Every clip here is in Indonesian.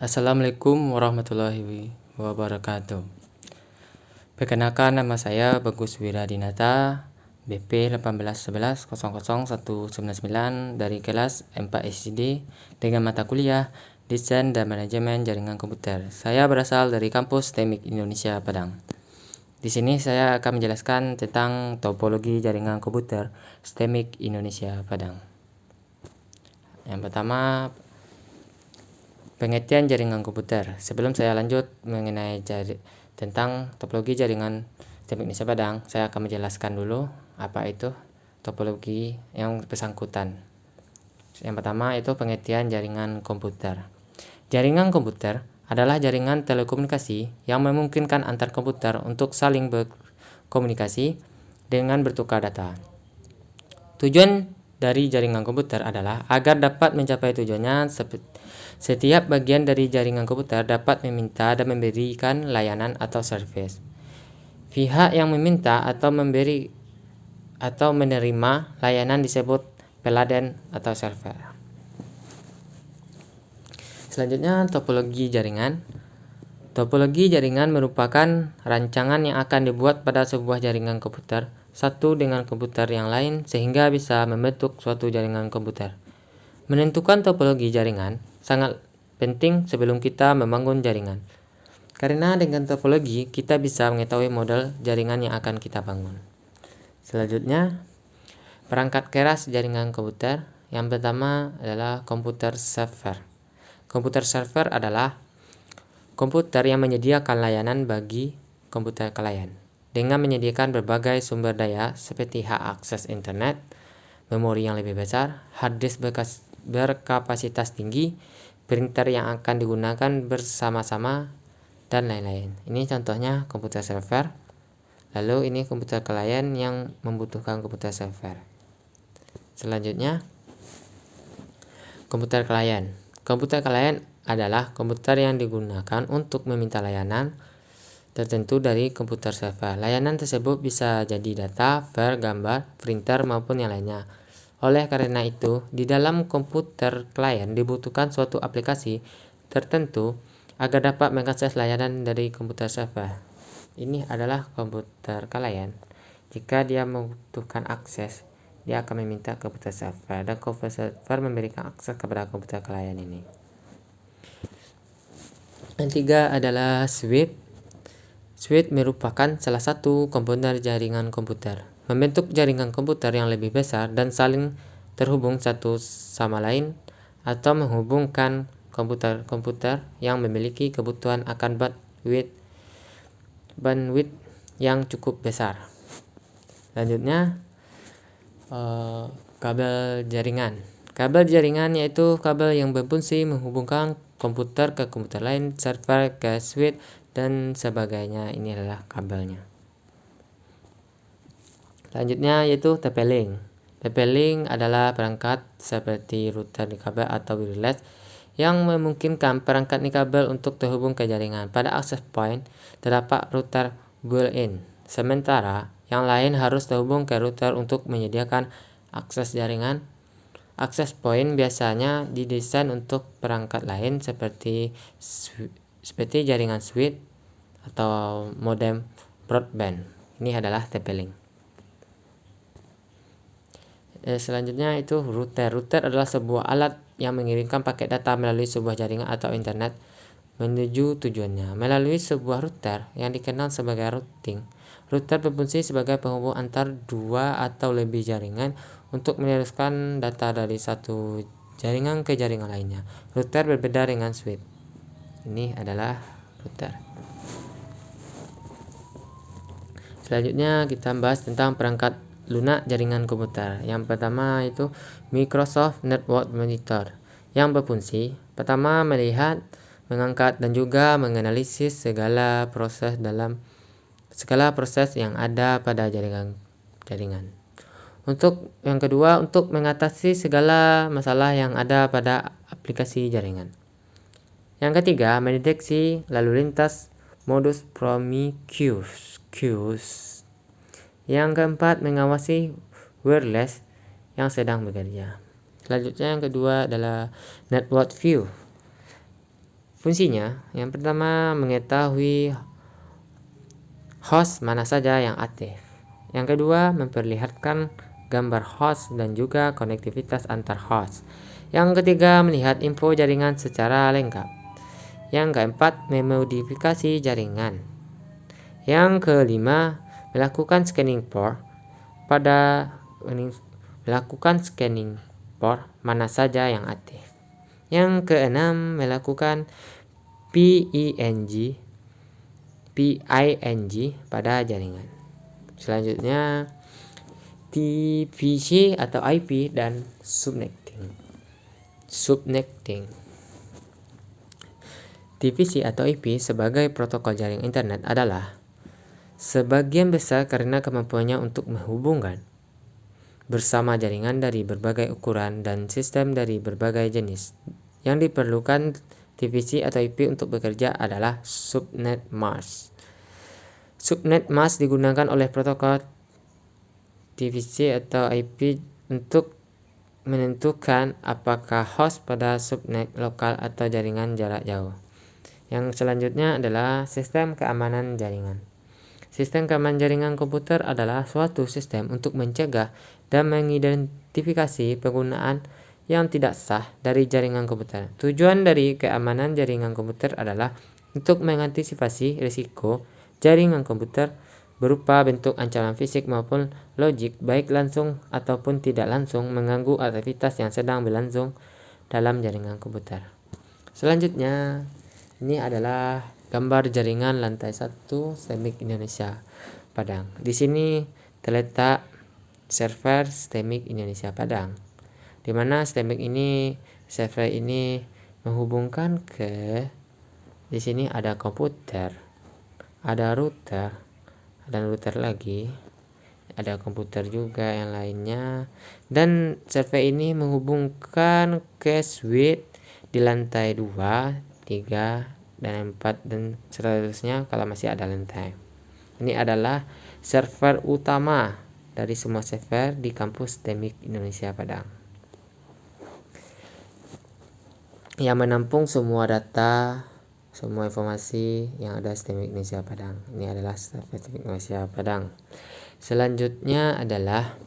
Assalamualaikum warahmatullahi wabarakatuh. Perkenalkan, nama saya Bagus Wiradinata, BP 1811000199 dari kelas 4 SD dengan mata kuliah Desain dan Manajemen Jaringan Komputer. Saya berasal dari kampus Teknik Indonesia Padang. Di sini saya akan menjelaskan tentang topologi jaringan komputer STEMIC Indonesia Padang. Yang pertama, pengertian jaringan komputer. Sebelum saya lanjut mengenai tentang topologi jaringan STEMIC Indonesia Padang, saya akan menjelaskan dulu apa itu topologi yang bersangkutan. Yang pertama itu pengertian jaringan komputer. Jaringan komputer adalah jaringan telekomunikasi yang memungkinkan antar komputer untuk saling berkomunikasi dengan bertukar data. Tujuan dari jaringan komputer adalah agar dapat mencapai tujuannya. Setiap bagian dari jaringan komputer dapat meminta dan memberikan layanan atau service. Pihak yang meminta atau memberi atau menerima layanan disebut peladen atau server. Selanjutnya, topologi jaringan. Topologi jaringan merupakan rancangan yang akan dibuat pada sebuah jaringan komputer satu dengan komputer yang lain sehingga bisa membentuk suatu jaringan komputer. Menentukan topologi jaringan sangat penting sebelum kita membangun jaringan. Karena dengan topologi kita bisa mengetahui model jaringan yang akan kita bangun. Selanjutnya, perangkat keras jaringan komputer. Yang pertama adalah komputer server. Komputer server adalah komputer yang menyediakan layanan bagi komputer klien dengan menyediakan berbagai sumber daya seperti hak akses internet, memori yang lebih besar, hard disk berkapasitas tinggi, printer yang akan digunakan bersama-sama, dan lain-lain. Ini contohnya komputer server. Lalu ini komputer klien yang membutuhkan komputer server. Selanjutnya, komputer klien. Komputer klien adalah komputer yang digunakan untuk meminta layanan tertentu dari komputer server. Layanan tersebut bisa jadi data, file, gambar, printer, maupun yang lainnya. Oleh karena itu, di dalam komputer klien dibutuhkan suatu aplikasi tertentu agar dapat mengakses layanan dari komputer server. Ini adalah komputer klien. Jika dia membutuhkan akses, dia akan meminta komputer server dan komputer server memberikan akses kepada komputer klien ini. Yang tiga adalah switch. Switch merupakan salah satu komponen jaringan komputer. Membentuk jaringan komputer yang lebih besar dan saling terhubung satu sama lain atau menghubungkan komputer-komputer yang memiliki kebutuhan akan bandwidth yang cukup besar. Selanjutnya, kabel jaringan. Kabel jaringan yaitu kabel yang berfungsi menghubungkan komputer ke komputer lain, server ke switch, dan sebagainya. Ini adalah kabelnya. Selanjutnya yaitu TP-Link. TP-Link adalah perangkat seperti router nikabel atau wireless yang memungkinkan perangkat nikabel untuk terhubung ke jaringan. Pada access point terdapat router built-in, sementara yang lain harus terhubung ke router untuk menyediakan akses jaringan. Access point biasanya didesain untuk perangkat lain seperti jaringan switch atau modem broadband. Ini adalah TP-Link. Selanjutnya itu router. Router adalah sebuah alat yang mengirimkan paket data melalui sebuah jaringan atau internet menuju tujuannya. Melalui sebuah router yang dikenal sebagai routing, router berfungsi sebagai penghubung antar dua atau lebih jaringan untuk meneruskan data dari satu jaringan ke jaringan lainnya. Router berbeda dengan switch. Ini adalah router. Selanjutnya kita bahas tentang perangkat lunak jaringan komputer. Yang pertama itu Microsoft Network Monitor yang berfungsi pertama melihat, mengangkat, dan juga menganalisis segala proses yang ada pada jaringan. Untuk yang kedua, untuk mengatasi segala masalah yang ada pada aplikasi jaringan. Yang ketiga, mendeteksi lalu lintas modus Prometheus. Yang keempat, mengawasi wireless yang sedang bekerja. Selanjutnya yang kedua adalah network view. Fungsinya, yang pertama mengetahui host mana saja yang aktif. Yang kedua, memperlihatkan gambar host dan juga konektivitas antar host. Yang ketiga, melihat info jaringan secara lengkap. Yang keempat, memodifikasi jaringan. Yang kelima, melakukan scanning port mana saja yang aktif. Yang keenam, melakukan PING pada jaringan. Selanjutnya, TVC atau IP dan subnetting. TVC atau IP sebagai protokol jaring internet adalah sebagian besar karena kemampuannya untuk menghubungkan bersama jaringan dari berbagai ukuran dan sistem dari berbagai jenis. Yang diperlukan TVC atau IP untuk bekerja adalah subnet mask. Subnet mask digunakan oleh protokol TVC atau IP untuk menentukan apakah host pada subnet lokal atau jaringan jarak jauh. Yang selanjutnya adalah sistem keamanan jaringan. Sistem keamanan jaringan komputer adalah suatu sistem untuk mencegah dan mengidentifikasi penggunaan yang tidak sah dari jaringan komputer. Tujuan dari keamanan jaringan komputer adalah untuk mengantisipasi risiko jaringan komputer berupa bentuk ancaman fisik maupun logik, baik langsung ataupun tidak langsung, mengganggu aktivitas yang sedang berlangsung dalam jaringan komputer. Selanjutnya, ini adalah gambar jaringan lantai 1 STEMIC Indonesia Padang. Di sini terletak server STEMIC Indonesia Padang, di mana server ini menghubungkan ke, di sini ada komputer, ada router, dan router lagi, ada komputer juga yang lainnya, dan server ini menghubungkan ke switch di lantai 2, 3, dan 4 dan seterusnya kalau masih ada lantai. Ini adalah server utama dari semua server di kampus STEMIC Indonesia Padang yang menampung semua data, semua informasi yang ada STEMIC Indonesia Padang. Ini adalah server STEMIC Indonesia Padang. Selanjutnya adalah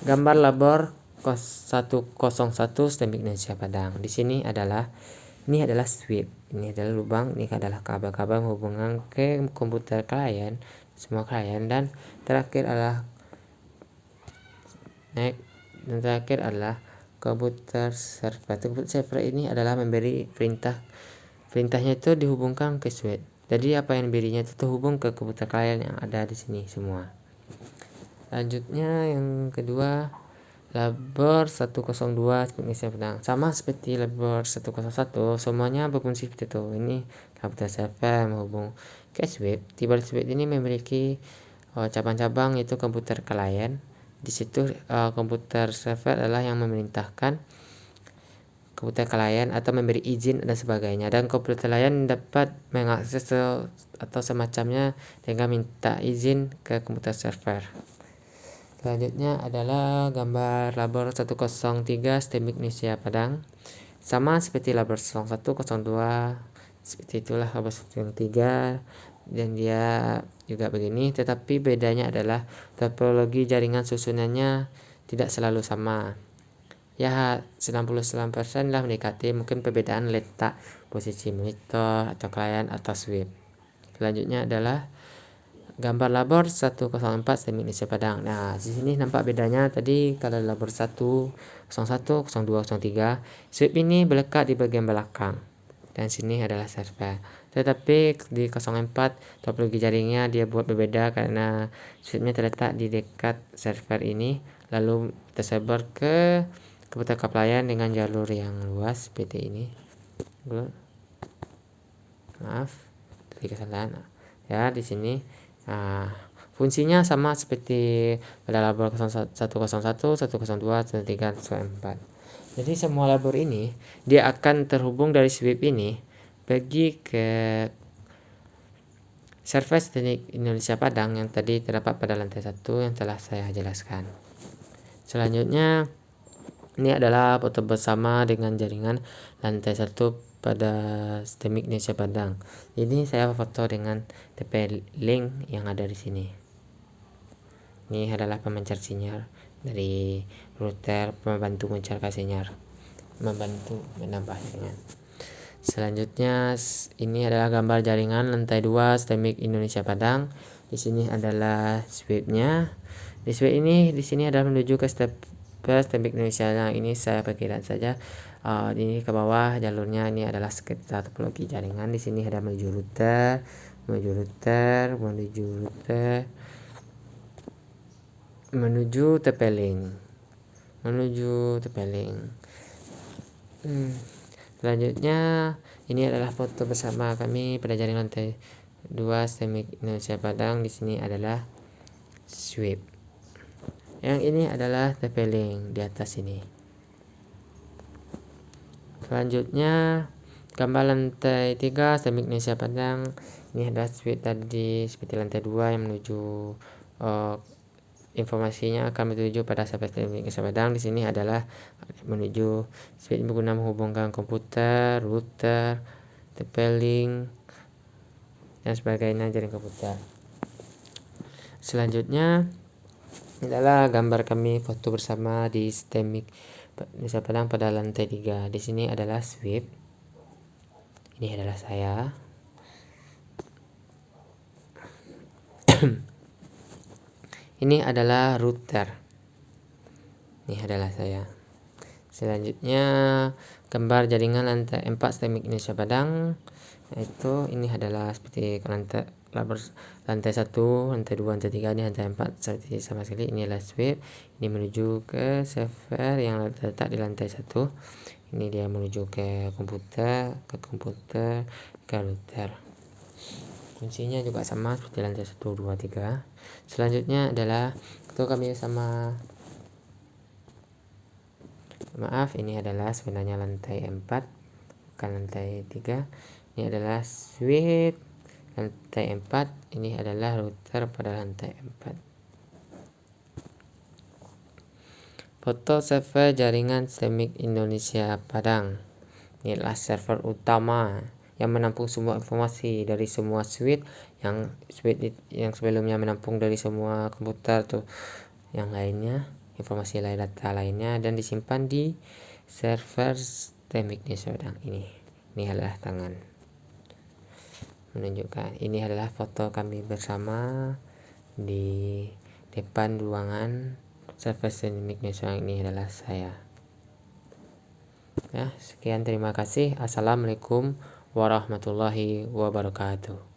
gambar labor 101 STEMIC Indonesia Padang. Di sini ini adalah switch, ini adalah lubang, ini adalah kabel-kabel menghubungkan ke komputer klien, semua klien, dan terakhir adalah komputer server. Komputer server ini adalah memberi perintahnya itu dihubungkan ke switch. Jadi apa yang diberinya itu terhubung ke komputer klien yang ada di sini semua. Selanjutnya yang kedua, labor 102 Indonesia Padang. Sama seperti labor 101, semuanya berfungsi seperti itu. Ini komputer server menghubung ke switch. Tiba switch ini memiliki cabang-cabang, yaitu komputer klien. Di situ komputer server adalah yang memerintahkan komputer klien atau memberi izin dan sebagainya, dan komputer klien dapat mengakses atau semacamnya dengan minta izin ke komputer server. Selanjutnya adalah gambar labor 103 STEMIC Indonesia Padang. Sama seperti labor 01, 02, seperti itulah labor 103, dan dia juga begini, tetapi bedanya adalah topologi jaringan susunannya tidak selalu sama. Ya, 99% lah mendekati, mungkin perbedaan letak posisi monitor atau klien atau switch. Selanjutnya adalah gambar labor 104 STEMIC Indonesia Padang. Nah, di sini nampak bedanya. Tadi kalau labor 1, 01, 02, 03, switch ini berlekat di bagian belakang, dan sini adalah server. Tetapi di 04 topologi jaringnya dia buat berbeda karena switchnya terletak di dekat server ini, lalu tersebar ke komputer klien dengan jalur yang luas seperti ini. Maaf, tadi kesalahan. Ya, di sini. Nah, fungsinya sama seperti pada labor 101, 102, 103, 104. Jadi semua labor ini dia akan terhubung dari switch ini pergi ke server STEMIC Indonesia Padang yang tadi terdapat pada lantai 1 yang telah saya jelaskan. Selanjutnya, ini adalah foto bersama dengan jaringan lantai 1 pada STMIK Indonesia Padang. Ini saya foto dengan TP-Link yang ada di sini. Ini adalah pemancar sinyal dari router membantu mencarkan sinyal, membantu menambah jaringan. Selanjutnya ini adalah gambar jaringan lantai 2 STMIK Indonesia Padang. Di sini adalah switch-nya. Di switch ini di sini adalah menuju ke STMIK Indonesia. Nah, ini saya perkirakan saja. Ini ke bawah jalurnya ini adalah sekitar topologi jaringan. Di sini ada menuju router, menuju TP-Link. Selanjutnya ini adalah foto bersama kami pada jaringan lantai 2 STMIK Indonesia Padang. Di sini adalah switch. Yang ini adalah TP-Link di atas ini. Selanjutnya gambar lantai 3 STMIK Indonesia Padang. Ini adalah switch tadi seperti lantai 2 yang menuju informasinya akan menuju pada server STMIK Indonesia Padang. Di sini adalah menuju switch berguna menghubungkan komputer, router, TP-Link dan sebagainya jaringan komputer. Selanjutnya adalah gambar kami foto bersama di STMIK Indonesia Padang pada lantai 3. Di sini adalah switch. Ini adalah saya. Ini adalah router. Ini adalah saya. Selanjutnya gambar jaringan lantai 4 STMIK Indonesia Padang. Yaitu ini adalah seperti lantai 1, lantai 2, lantai 3, ini lantai 4 seperti sama sekali. Ini adalah switch. Ini menuju ke server yang terletak di lantai 1. Ini dia menuju ke komputer, ke router. Kuncinya juga sama seperti lantai 1, 2, 3. Selanjutnya adalah itu kami sama, maaf, ini adalah sebenarnya lantai 4 bukan lantai 3. Ini adalah switch lantai 4. Ini adalah router pada lantai 4. Foto server jaringan STMIK Indonesia Padang. Ini adalah server utama yang menampung semua informasi dari semua switch yang sebelumnya menampung dari semua komputer tuh yang lainnya, informasi lain, data lainnya, dan disimpan di server STMIK Indonesia Padang ini. Ini adalah tangan menunjukkan. Ini adalah foto kami bersama di depan ruangan server STMIK Indonesia. Ini adalah saya. Ya, sekian, terima kasih. Assalamualaikum warahmatullahi wabarakatuh.